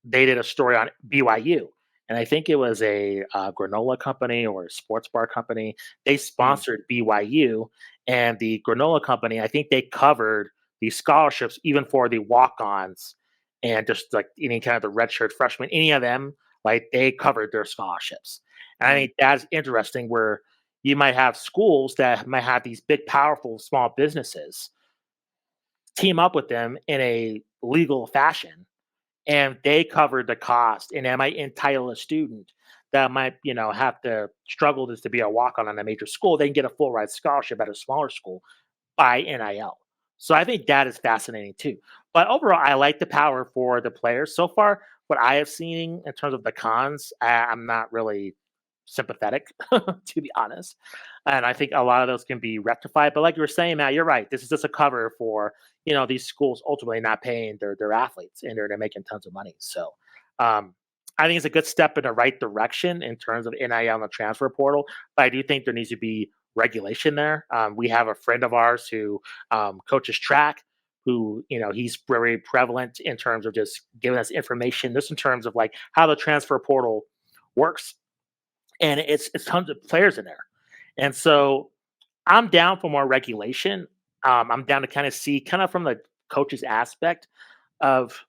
they did a story on BYU, and I think it was a granola company or a sports bar company. They sponsored BYU, and the granola company, I think they covered the scholarships even for the walk-ons and just like any kind of the redshirt freshmen, any of them, like they covered their scholarships. And I think that's interesting where you might have schools that might have these big, powerful small businesses team up with them in a legal fashion, and they covered the cost, and that might entitle a student that might, have to struggle just to be a walk-on a major school. They can get a full ride scholarship at a smaller school by NIL. So I think that is fascinating too. But overall, I like the power for the players. So far, what I have seen in terms of the cons, I'm not really sympathetic, to be honest. And I think a lot of those can be rectified. But like you were saying, Matt, you're right. This is just a cover for, these schools ultimately not paying their athletes, and they're making tons of money. So I think it's a good step in the right direction in terms of NIL and the transfer portal. But I do think there needs to be regulation there. We have a friend of ours who coaches track, who, he's very prevalent in terms of just giving us information, just in terms of like how the transfer portal works. And it's tons of players in there. And so I'm down for more regulation. I'm down to kind of see kind of from the coach's aspect of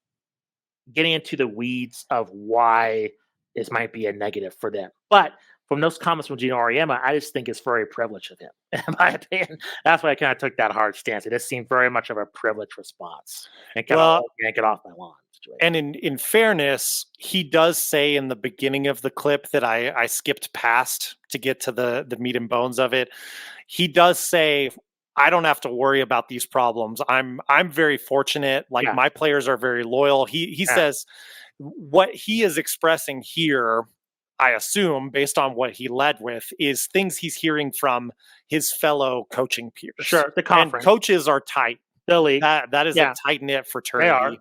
getting into the weeds of why this might be a negative for them. But from those comments from Geno Auriemma, I just think it's very privileged of him. In my opinion, that's why I kind of took that hard stance. It just seemed very much of a privileged response and kind of yank it off my lawn situation. And in fairness, he does say in the beginning of the clip that I skipped past to get to the meat and bones of it. He does say, I don't have to worry about these problems. I'm very fortunate. Like my players are very loyal. He says what he is expressing here, I assume, based on what he led with, is things he's hearing from his fellow coaching peers. Sure, the conference. And coaches are tight. The league. That is a tight-knit fraternity. They are.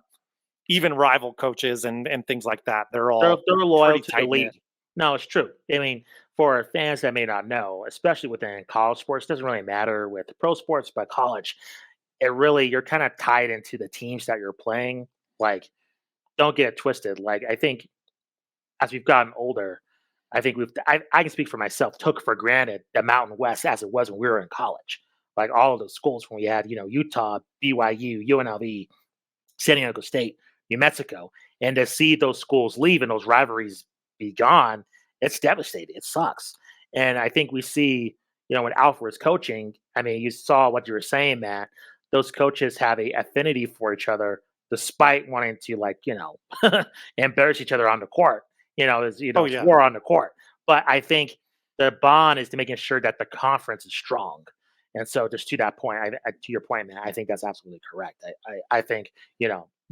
Even rival coaches and things like that. They're loyal to the league. Knit. No, it's true. I mean, for fans that may not know, especially within college sports, it doesn't really matter with pro sports, but college, you're kind of tied into the teams that you're playing. Like, don't get it twisted. Like, I think as we've gotten older, I think I can speak for myself, took for granted the Mountain West as it was when we were in college. Like all of those schools when we had, Utah, BYU, UNLV, San Diego State, New Mexico, and to see those schools leave and those rivalries be gone, it's devastating. It sucks. And I think we see, when Alfred was coaching, I mean, you saw what you were saying, Matt. Those coaches have a affinity for each other despite wanting to embarrass each other on the court. War on the court. But I think the bond is to making sure that the conference is strong. And so just to that point, to your point, man, I think that's absolutely correct. I think,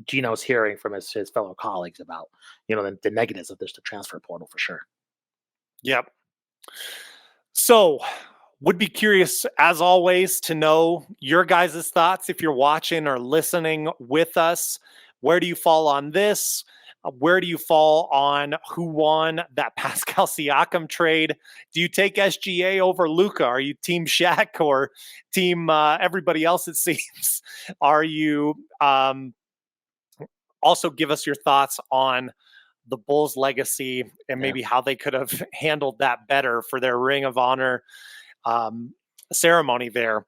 Geno's hearing from his fellow colleagues about, the negatives of the transfer portal for sure. Yep. So would be curious, as always, to know your guys' thoughts if you're watching or listening with us. Where do you fall on this? Where do you fall on who won that Pascal Siakam trade? Do you take SGA over Luka? Are you team Shaq or team everybody else, it seems? Are you also give us your thoughts on the Bulls' legacy and maybe how they could have handled that better for their Ring of Honor ceremony there.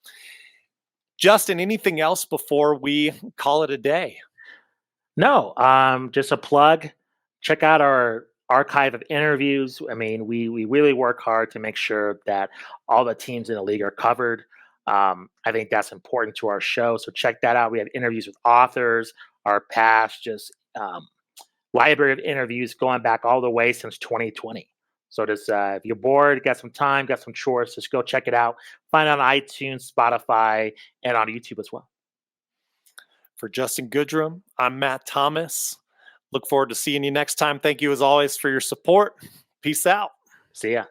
Justin, anything else before we call it a day? No, just a plug. Check out our archive of interviews. I mean, we really work hard to make sure that all the teams in the league are covered. I think that's important to our show. So check that out. We have interviews with authors, our past library of interviews going back all the way since 2020. So just if you're bored, got some time, got some chores, just go check it out. Find it on iTunes, Spotify, and on YouTube as well. For Justin Goodrum, I'm Matt Thomas. Look forward to seeing you next time. Thank you as always for your support. Peace out. See ya.